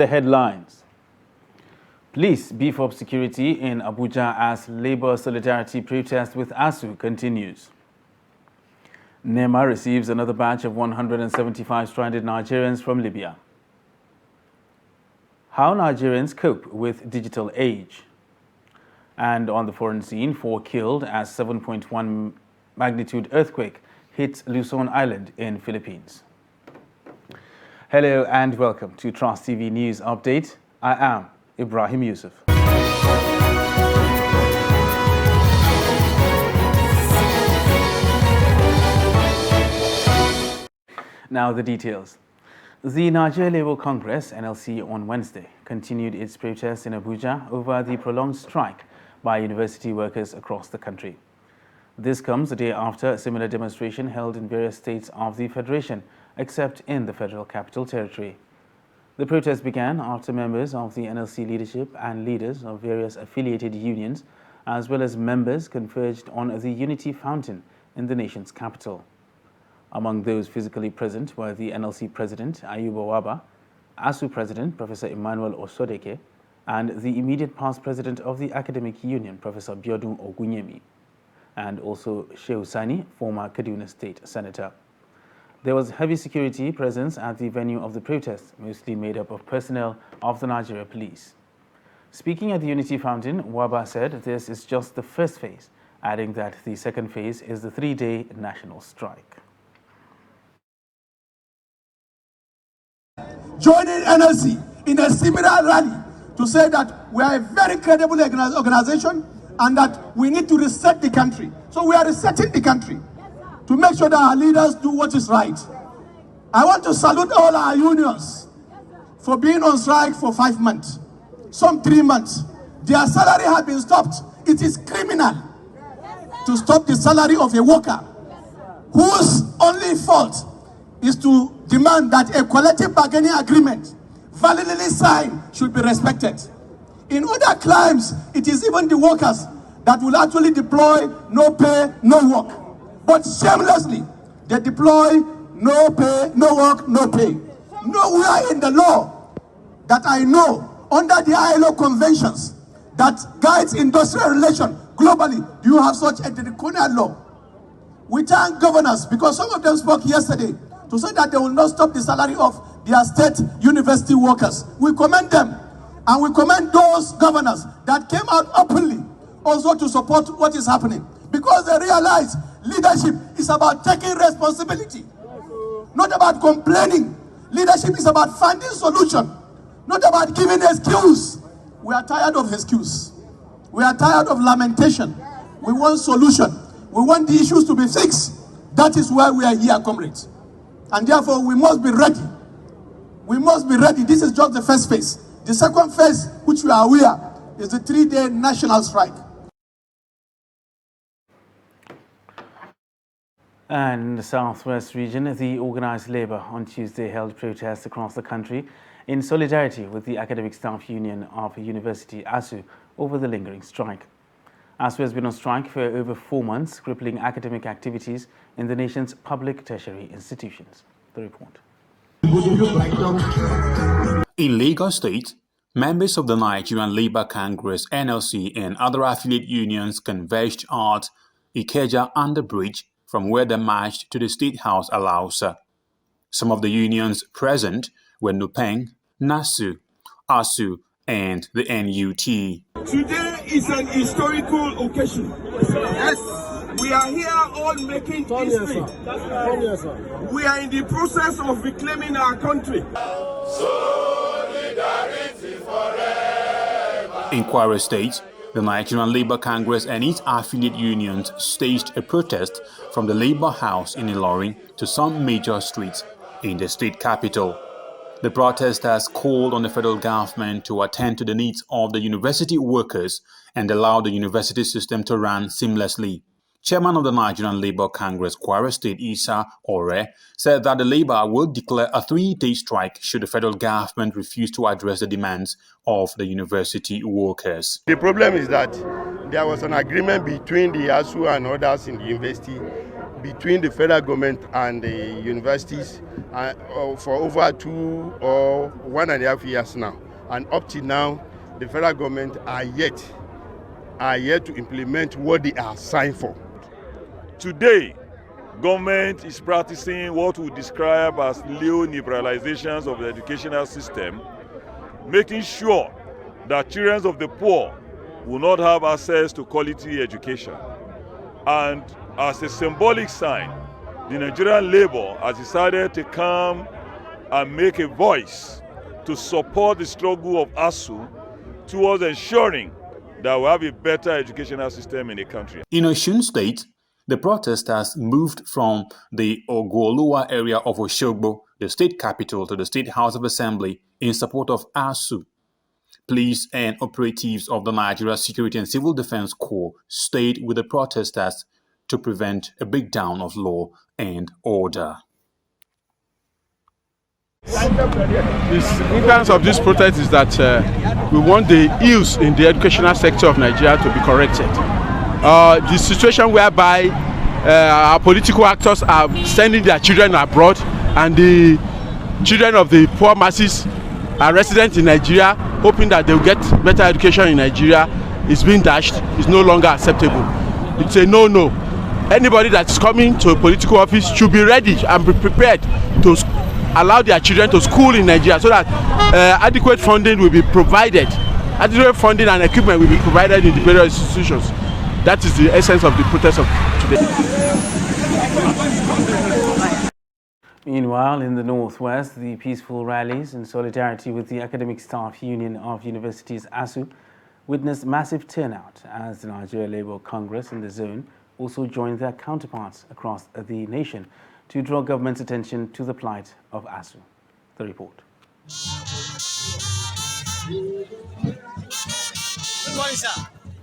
The headlines. Police beef up security in Abuja as Labour solidarity protest with ASU continues. NEMA receives another batch of 175 stranded Nigerians from Libya. How Nigerians cope with digital age. And on the foreign scene, 4 killed as 7.1 magnitude earthquake hits Luzon Island in Philippines. Hello and welcome to Trust TV News Update. I am Ibrahim Yusuf. Now the details. The Nigeria Labour Congress, NLC, on Wednesday continued its protests in Abuja over the prolonged strike by university workers across the country. This comes a day after a similar demonstration held in various states of the Federation, except in the Federal Capital Territory. The protest began after members of the NLC leadership and leaders of various affiliated unions, as well as members, converged on the Unity Fountain in the nation's capital. Among those physically present were the NLC President, Ayuba Waba, ASU President, Professor Emmanuel Osodeke, and the immediate past President of the Academic Union, Professor Biodun Ogunyemi, and also Shehu Sani, former Kaduna State Senator. There was heavy security presence at the venue of the protest, mostly made up of personnel of the Nigeria Police. Speaking at the Unity Fountain, Waba said this is just the first phase, adding that the second phase is the 3-day national strike. Joining NLC in a similar rally to say that we are a very credible organization and that we need to reset the country. So we are resetting the country to make sure that our leaders do what is right. I want to salute all our unions for being on strike for 5 months, some 3 months. Their salary has been stopped. It is criminal to stop the salary of a worker whose only fault is to demand that a collective bargaining agreement validly signed should be respected. In other climes, it is even the workers that will actually deploy no pay, no work. But shamelessly, they deploy no pay, no work, no pay. Nowhere in the law that I know, under the ILO conventions that guides industrial relations globally, do you have such a draconian law. We thank governors because some of them spoke yesterday to say that they will not stop the salary of their state university workers. We commend them, and we commend those governors that came out openly also to support what is happening, because they realize leadership is about taking responsibility, not about complaining. Leadership is about finding solution, not about giving excuse. We are tired of excuse. We are tired of lamentation. We want solution. We want the issues to be fixed. That is why we are here, comrades. And therefore, we must be ready. We must be ready. This is just the first phase. The second phase, which we are aware, is the 3-day national strike. And in the southwest region, the organized labor on Tuesday held protests across the country in solidarity with the Academic Staff Union of University, ASU, over the lingering strike. ASU has been on strike for over 4 months, crippling academic activities in the nation's public tertiary institutions. The report. In Lagos State, members of the Nigerian Labour Congress, NLC, and other affiliate unions converged at Ikeja Underbridge, from where they marched to the State House Alausa. Some of the unions present were NUPENG, NASU, ASU, and the NUT. Today is an historical occasion. Yes, we are here all making history. We are in the process of reclaiming our country. Solidarity forever. In Kwara State, the Nigerian Labour Congress and its affiliate unions staged a protest from the Labour House in Ilorin to some major streets in the state capital. The protesters called on the federal government to attend to the needs of the university workers and allow the university system to run seamlessly. Chairman of the Nigerian Labour Congress, Kwara State, Isa Ore, said that the Labour will declare a 3-day strike should the federal government refuse to address the demands of the university workers. The problem is that there was an agreement between the ASU and others in the university between the federal government and the universities for over 2 or 1.5 years now. And up to now, the federal government are yet to implement what they are signed for. Today, government is practicing what we describe as neo-liberalizations of the educational system, making sure that children of the poor will not have access to quality education. And as a symbolic sign, the Nigerian Labour has decided to come and make a voice to support the struggle of ASUU towards ensuring that we have a better educational system in the country. In Osun State, the protesters moved from the Ogoluwa area of Oshogbo, the state capital, to the State House of Assembly in support of ASUU. Police and operatives of the Nigeria Security and Civil Defense Corps stayed with the protesters to prevent a breakdown of law and order. The significance of this protest is that we want the ills in the educational sector of Nigeria to be corrected. The situation whereby our political actors are sending their children abroad and the children of the poor masses are resident in Nigeria hoping that they will get better education in Nigeria is being dashed, is no longer acceptable. It's a no-no. Anybody that is coming to a political office should be ready and be prepared to allow their children to school in Nigeria so that adequate funding will be provided. Adequate funding and equipment will be provided in the various institutions. That is the essence of the protest of today. Meanwhile, in the Northwest, the peaceful rallies in solidarity with the Academic Staff Union of Universities ASUU witnessed massive turnout as the Nigeria Labour Congress in the zone also joined their counterparts across the nation to draw government's attention to the plight of ASUU. The report.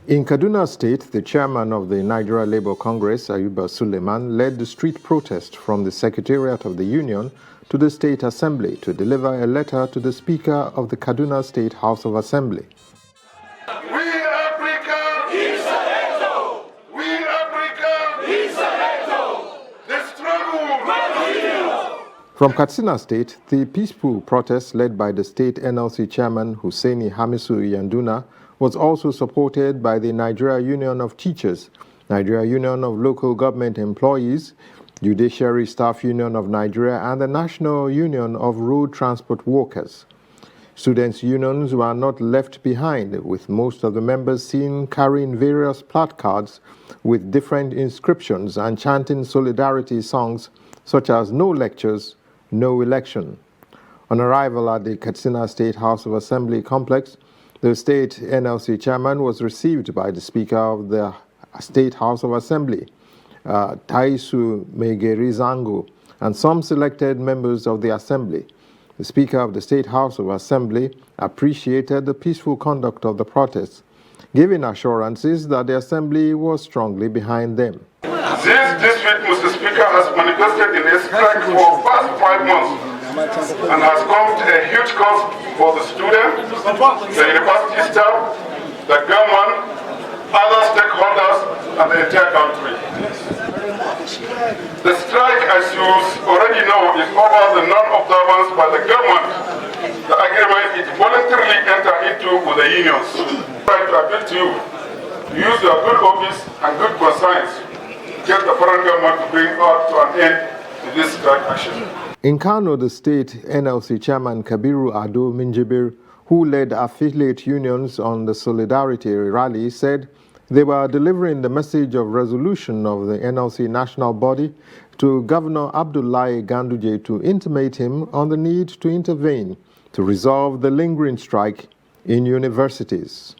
In Kaduna State, the chairman of the Nigeria Labour Congress, Ayuba Suleiman, led the street protest from the Secretariat of the Union to the State Assembly to deliver a letter to the Speaker of the Kaduna State House of Assembly. We Africa, we Africa, the struggle will continue. From Katsina State, the peaceful protest led by the state NLC chairman Hussaini Hamisu Yanduna was also supported by the Nigeria Union of Teachers, Nigeria Union of Local Government Employees, Judiciary Staff Union of Nigeria, and the National Union of Road Transport Workers. Students' unions were not left behind, with most of the members seen carrying various placards with different inscriptions and chanting solidarity songs such as "No lectures, no election." On arrival at the Katsina State House of Assembly complex, the state NLC chairman was received by the Speaker of the State House of Assembly, Taisu Megerizango, and some selected members of the Assembly. The Speaker of the State House of Assembly appreciated the peaceful conduct of the protests, giving assurances that the Assembly was strongly behind them. This district, Mr. Speaker, has manifested in a strike for the past 5 months and has come to a huge cost for the students, the university staff, the government, other stakeholders, and the entire country. The strike, as you already know, is over the non-observance by the government. The agreement is voluntarily entered into with the unions. I try to appeal to you to use your good office and good conscience to get the foreign government to bring out to an end to this strike action. In Kano, the state NLC chairman Kabiru Ado Minjibir, who led affiliate unions on the Solidarity rally, said they were delivering the message of resolution of the NLC national body to Governor Abdullahi Ganduje to intimate him on the need to intervene to resolve the lingering strike in universities.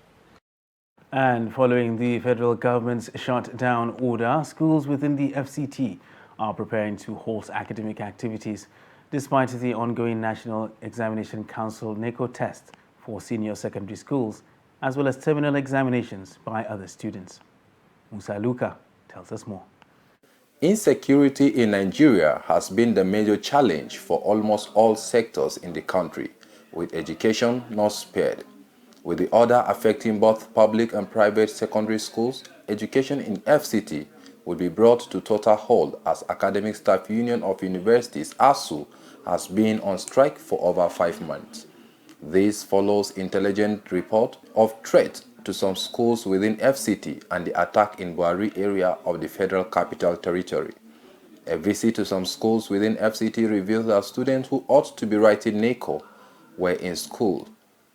And following the federal government's shutdown order, schools within the FCT are preparing to halt academic activities despite the ongoing National Examination Council NECO test for senior secondary schools, as well as terminal examinations by other students. Musa Luka tells us more. Insecurity in Nigeria has been the major challenge for almost all sectors in the country, with education not spared. With the order affecting both public and private secondary schools, education in FCT will be brought to total halt as Academic Staff Union of Universities (ASU) has been on strike for over 5 months. This follows intelligent report of threat to some schools within FCT and the attack in Buari area of the Federal Capital Territory. A visit to some schools within FCT revealed that students who ought to be writing NACO were in school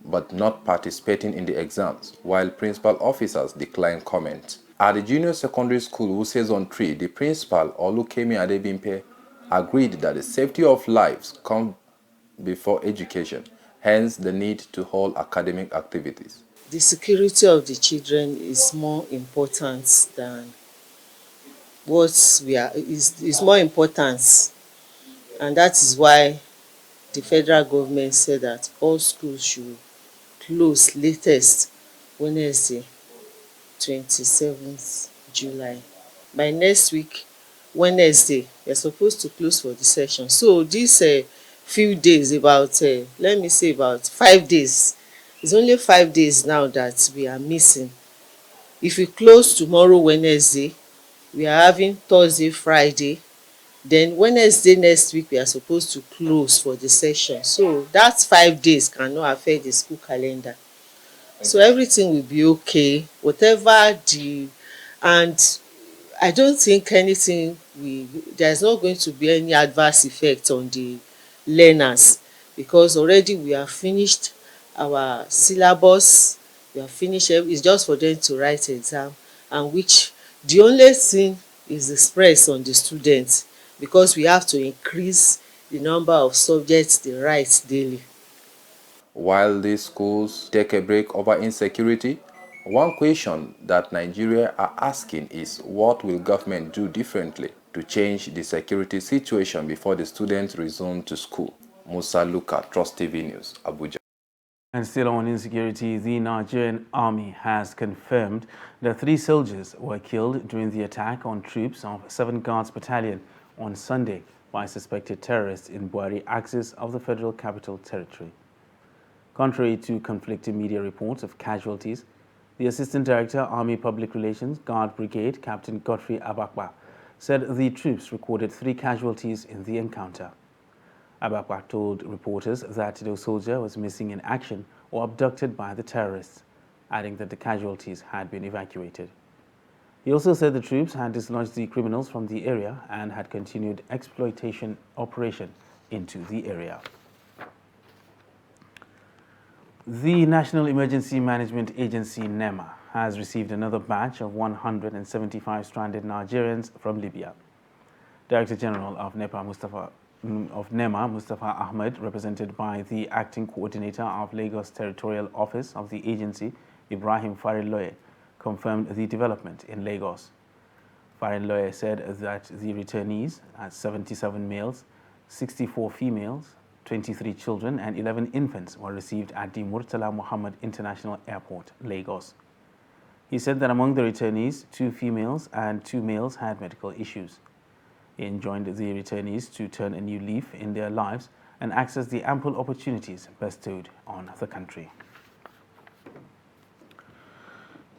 but not participating in the exams, while principal officers declined comment. At the junior secondary school Wuse Zone 3, the principal, Olukemi Adebimpe, agreed that the safety of lives comes before education, hence the need to hold academic activities. The security of the children is more important than is more important, and that is why the federal government said that all schools should close latest Wednesday, 27th July. By next week, Wednesday, they're supposed to close for the session. So these few days, about let me say about 5 days, it's only 5 days now that we are missing. If we close tomorrow, Wednesday, we are having Thursday, Friday, then Wednesday next week we are supposed to close for the session. So that 5 days cannot affect the school calendar. So everything will be okay, whatever and I don't think there's not going to be any adverse effect on the learners, because already we have finished our syllabus, we have finished, it's just for them to write exam, and which the only thing is the stress on the students, because we have to increase the number of subjects they write daily. While these schools take a break over insecurity, one question that Nigeria are asking is, what will government do differently to change the security situation before the students resume to school? Musa Luka, Trust TV News, Abuja. And still on insecurity, the Nigerian army has confirmed that 3 soldiers were killed during the attack on troops of 7th Guards Battalion on Sunday by suspected terrorists in Buari axis of the Federal Capital Territory. Contrary to conflicting media reports of casualties, the Assistant Director, Army Public Relations, Guard Brigade, Captain Godfrey Abakwa, said the troops recorded 3 casualties in the encounter. Abakwa told reporters that no soldier was missing in action or abducted by the terrorists, adding that the casualties had been evacuated. He also said the troops had dislodged the criminals from the area and had continued exploitation operation into the area. The National Emergency Management Agency, NEMA, has received another batch of 175 stranded Nigerians from Libya. Director General of NEMA, Mustafa Ahmed, represented by the Acting Coordinator of Lagos Territorial Office of the agency, Ibrahim Farinloye, confirmed the development in Lagos. Farinloye said that the returnees, at 77 males, 64 females, 23 children and 11 infants were received at the Murtala Muhammad International Airport, Lagos. He said that among the returnees, 2 females and 2 males had medical issues. He enjoined the returnees to turn a new leaf in their lives and access the ample opportunities bestowed on the country.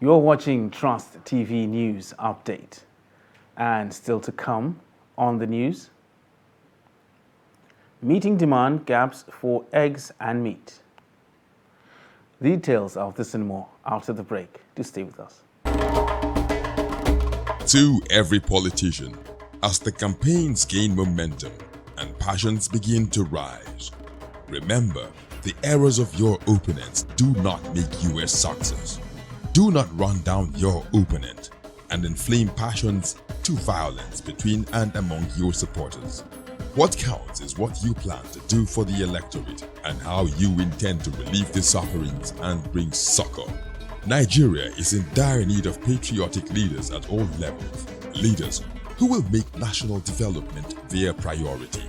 You're watching Trust TV News Update. And still to come on the news, meeting demand gaps for eggs and meat. Details of this and more after the break. Do stay with us. To every politician, as the campaigns gain momentum and passions begin to rise, remember, the errors of your opponents do not make you a success. Do not run down your opponent and inflame passions to violence between and among your supporters. What counts is what you plan to do for the electorate and how you intend to relieve the sufferings and bring succor. Nigeria is in dire need of patriotic leaders at all levels. Leaders who will make national development their priority.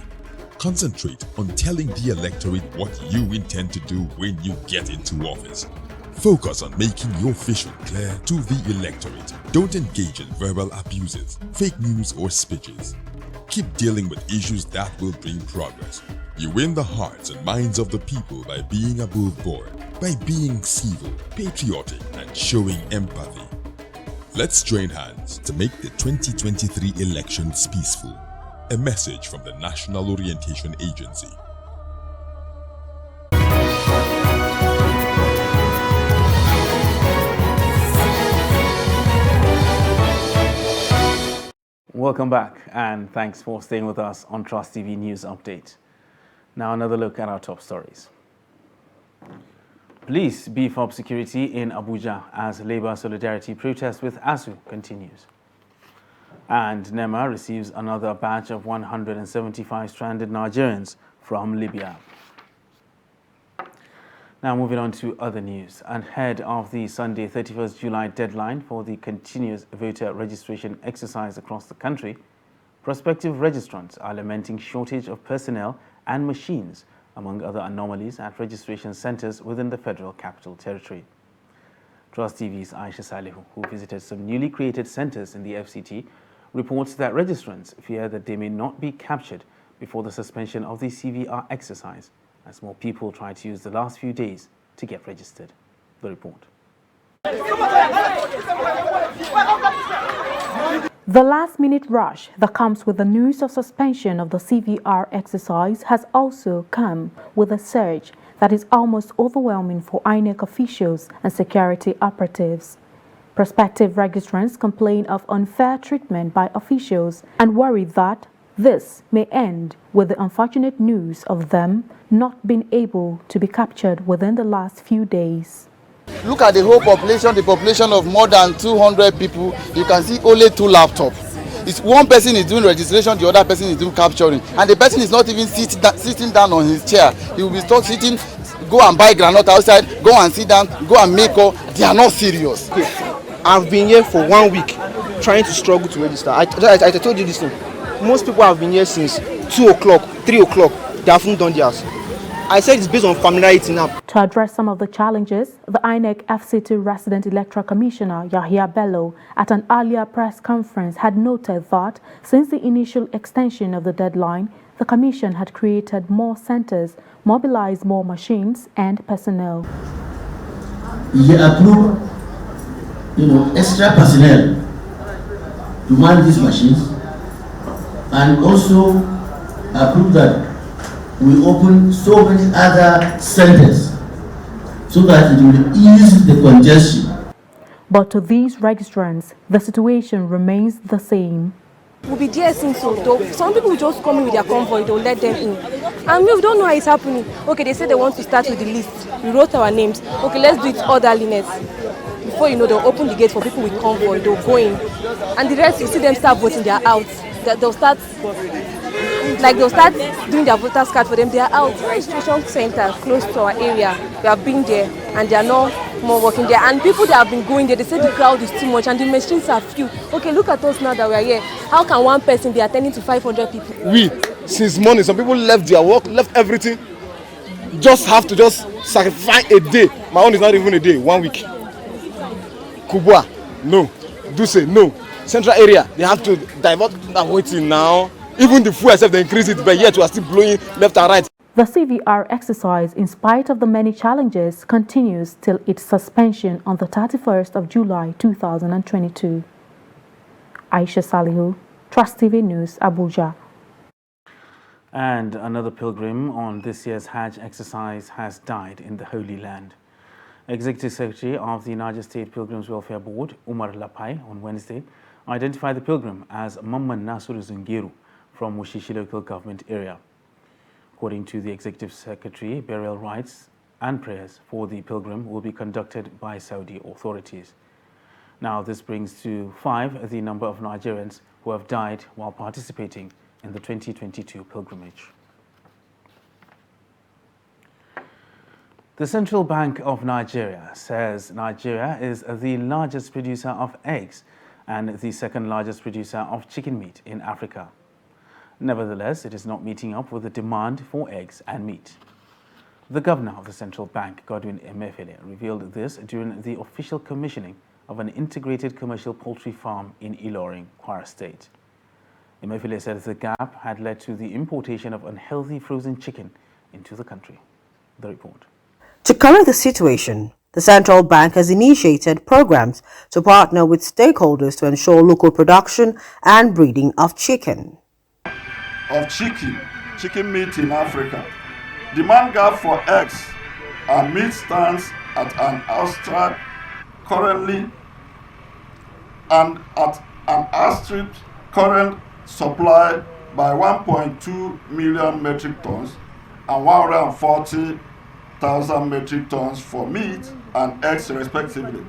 Concentrate on telling the electorate what you intend to do when you get into office. Focus on making your vision clear to the electorate. Don't engage in verbal abuses, fake news or speeches. Keep dealing with issues that will bring progress. You win the hearts and minds of the people by being above board, by being civil, patriotic, and showing empathy. Let's join hands to make the 2023 elections peaceful. A message from the National Orientation Agency. Welcome back, and thanks for staying with us on Trust TV News Update. Now another look at our top stories. Police beef up security in Abuja as Labour solidarity protest with ASU continues. And NEMA receives another batch of 175 stranded Nigerians from Libya. Now moving on to other news. Ahead of the Sunday 31st July deadline for the continuous voter registration exercise across the country, prospective registrants are lamenting shortage of personnel and machines, among other anomalies at registration centres within the Federal Capital Territory. Trust TV's Aisha Salihu, who visited some newly created centres in the FCT, reports that registrants fear that they may not be captured before the suspension of the CVR exercise, as more people try to use the last few days to get registered. The report. The last-minute rush that comes with the news of suspension of the CVR exercise has also come with a surge that is almost overwhelming for INEC officials and security operatives. Prospective registrants complain of unfair treatment by officials and worry that this may end with the unfortunate news of them not being able to be captured within the last few days. Look at the whole population, the population of more than 200 people. You can see only 2 laptops. It's one person is doing registration, the other person is doing capturing. And the person is not even sitting down on his chair. He will be stuck sitting, go and buy granite outside, go and sit down, go and make up. They are not serious. I've been here for 1 week trying to struggle to register. I told you this thing. Most people have been here since 2 o'clock, 3 o'clock. They haven't done theirs. I said it's based on familiarity now. To address some of the challenges, the INEC FCT Resident Electoral Commissioner Yahya Bello at an earlier press conference had noted that since the initial extension of the deadline, the Commission had created more centers, mobilized more machines and personnel. He approved, extra personnel to man these machines, and also approved that we open so many other centers so that it will ease the congestion. But to these registrants, the situation remains the same. We'll be there since so some people just come in with their convoy, they'll let them in. And we don't know how it's happening. Okay, they said they want to start with the list. We wrote our names. Okay, let's do it orderliness. Before you know, they'll open the gate for people with convoy, they'll go in. And the rest, you see them start voting, they're out. They'll start doing their voters card for them. They are out. Registration center close to our area, they have been there and they are not more working there. And people that have been going there, they say the crowd is too much and the machines are few. Okay, look at us now that we are here. How can one person be attending to 500 people? Since morning, some people left their work, left everything. Just have to sacrifice a day. My own is not even a day, 1 week. Kubwa, no. Duse, no. Central area, they have to divert that waiting now. Even the fuel itself, they increase it, but yet we are still blowing left and right. The CVR exercise, in spite of the many challenges, continues till its suspension on the 31st of July 2022. Aisha Salihu, Trust TV News, Abuja. And another pilgrim on this year's Hajj exercise has died in the Holy Land. Executive Secretary of the Niger State Pilgrims Welfare Board, Umar Lapai, on Wednesday, identified the pilgrim as Mamman Nasuru Zungiru from Mushishi local government area. According to the Executive Secretary, burial rites and prayers for the pilgrim will be conducted by Saudi authorities. Now, this brings to 5 the number of Nigerians who have died while participating in the 2022 pilgrimage. The Central Bank of Nigeria says Nigeria is the largest producer of eggs and the second largest producer of chicken meat in Africa. Nevertheless, it is not meeting up with the demand for eggs and meat. The governor of the Central Bank, Godwin Emefiele, revealed this during the official commissioning of an integrated commercial poultry farm in Ilorin, Kwara State. Emefiele said the gap had led to the importation of unhealthy frozen chicken into the country. The report. To correct the situation, The central bank has initiated programs to partner with stakeholders to ensure local production and breeding of chicken. Chicken meat in Africa. Demand gap for eggs and meat stands at an astronomical currently and at an astronomical current supply by 1.2 million metric tons and 140,000 metric tons for meat and eggs respectively.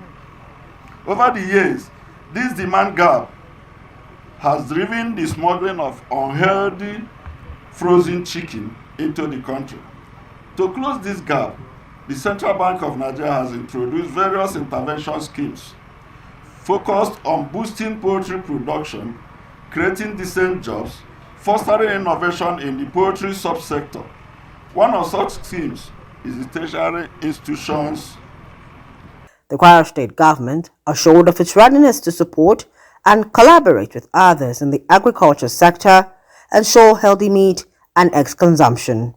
Over the years, this demand gap has driven the smuggling of unhealthy frozen chicken into the country. To close this gap, the Central Bank of Nigeria has introduced various intervention schemes focused on boosting poultry production, creating decent jobs, fostering innovation in the poultry subsector. One of such schemes is the tertiary institutions. The Kwara State government assured of its readiness to support and collaborate with others in the agriculture sector, ensure healthy meat and eggs consumption.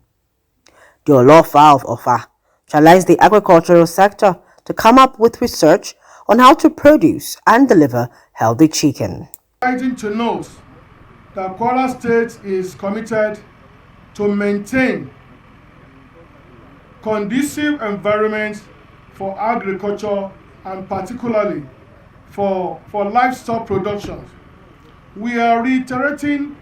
The Olofa of Ofa challenged the agricultural sector to come up with research on how to produce and deliver healthy chicken. Exciting to note that Kwara State is committed to maintain conducive environment for agriculture and particularly for livestock production. We are reiterating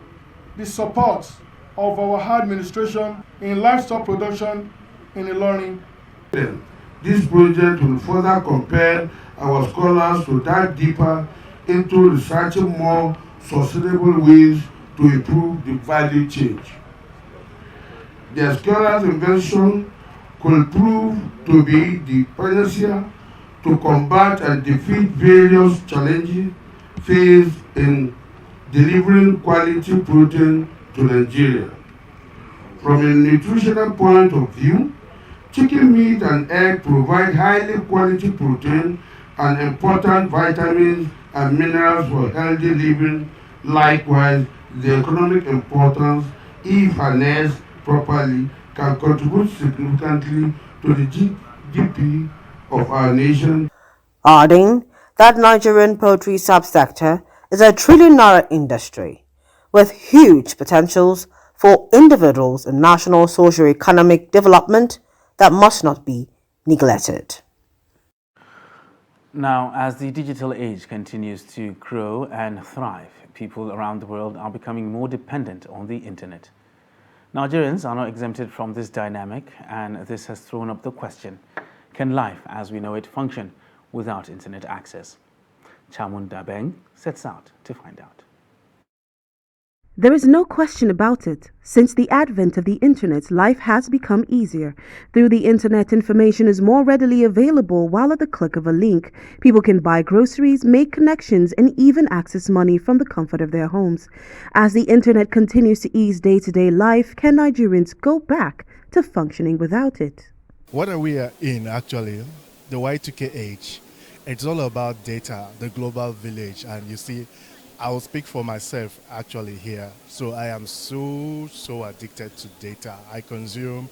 the support of our administration in livestock production in Ilorin. This project will further compel our scholars to dive deeper into researching more sustainable ways to improve the value chain. The scholars' invention could prove to be the panacea to combat and defeat various challenges faced in delivering quality protein to Nigeria. From a nutritional point of view, chicken meat and egg provide highly quality protein and important vitamins and minerals for healthy living. Likewise, the economic importance, if harnessed properly, can contribute significantly to the GDP of our nation. Adding that Nigerian poultry subsector is a trillion-naira industry with huge potentials for individuals and national socio-economic development that must not be neglected. Now, as the digital age continues to grow and thrive, people around the world are becoming more dependent on the internet. Nigerians are not exempted from this dynamic, and this has thrown up the question, can life as we know it function without internet access? Chamun Dabeng sets out to find out. There is no question about it. Since the advent of the internet, life has become easier. Through the internet, information is more readily available, while at the click of a link, people can buy groceries, make connections, and even access money from the comfort of their homes. As the internet continues to ease day-to-day life, can Nigerians go back to functioning without it? What are we in actually? The Y2K age. It's all about data, the global village, and you see, I will speak for myself actually here. So I am so addicted to data. I consume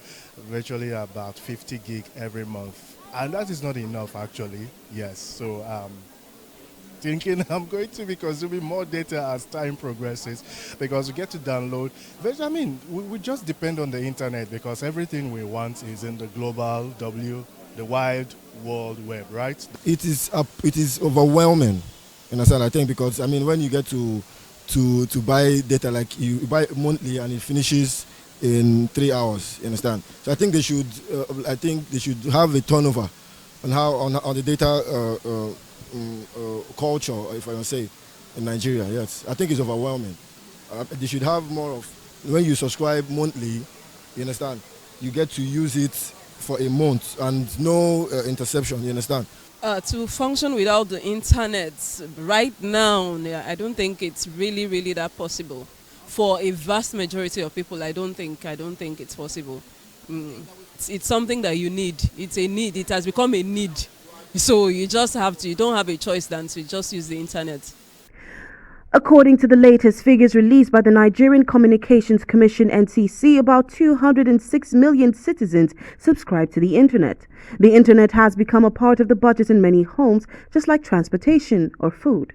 virtually about 50 gig every month. And that is not enough actually, yes. So thinking I'm going to be consuming more data as time progresses because we get to download. But I mean, we just depend on the internet because everything we want is in the global the wide world web, right? It is overwhelming. Understand? I think because I mean when you get to buy data, like you buy monthly and it finishes in 3 hours. You understand? So I think they should have a turnover on the data culture, if I may say, in Nigeria. Yes, I think it's overwhelming. They should have more of when you subscribe monthly. You understand? You get to use it for a month and no interception. You understand? To function without the internet right now, I don't think it's really that possible. For a vast majority of people, I don't think it's possible. It's something that you need. It's a need. It has become a need. So you just have to. You don't have a choice than to just use the internet. According to the latest figures released by the Nigerian Communications Commission (NCC), about 206 million citizens subscribe to the internet. The internet has become a part of the budget in many homes, just like transportation or food.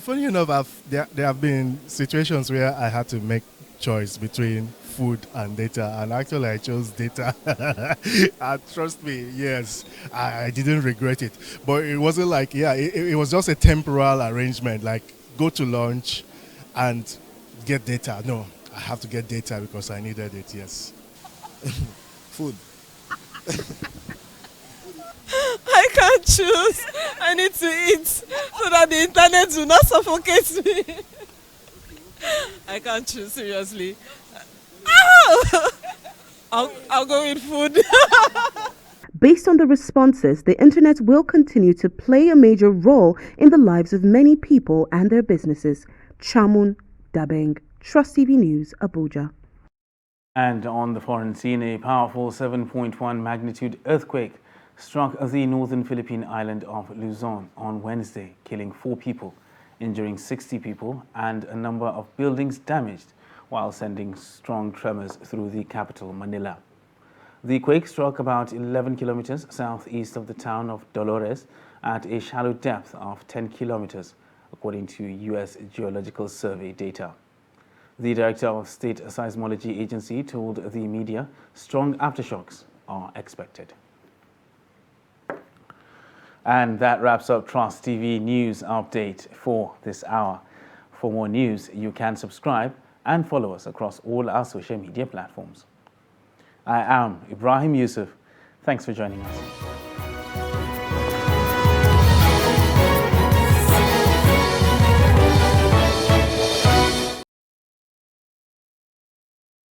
Funny enough, there have been situations where I had to make choice between food and data, and actually I chose data. Trust me, yes, I didn't regret it. But it wasn't like, it was just a temporal arrangement, like go to lunch and get data. No, I have to get data because I needed it, yes. Food. I can't choose. I need to eat so that the internet will not suffocate me. I can't choose, seriously. I'll go with food. Based on the responses, the internet will continue to play a major role in the lives of many people and their businesses. Chamun Dabeng, Trust TV News, Abuja. And on the foreign scene, a powerful 7.1 magnitude earthquake struck the northern Philippine island of Luzon on Wednesday, killing 4 people, injuring 60 people, and a number of buildings damaged, while sending strong tremors through the capital, Manila. The quake struck about 11 kilometers southeast of the town of Dolores at a shallow depth of 10 kilometers, according to U.S. Geological Survey data. The director of State Seismology Agency told the media strong aftershocks are expected. And that wraps up Trust TV News Update for this hour. For more news, you can subscribe and follow us across all our social media platforms. I am Ibrahim Yusuf. Thanks for joining us.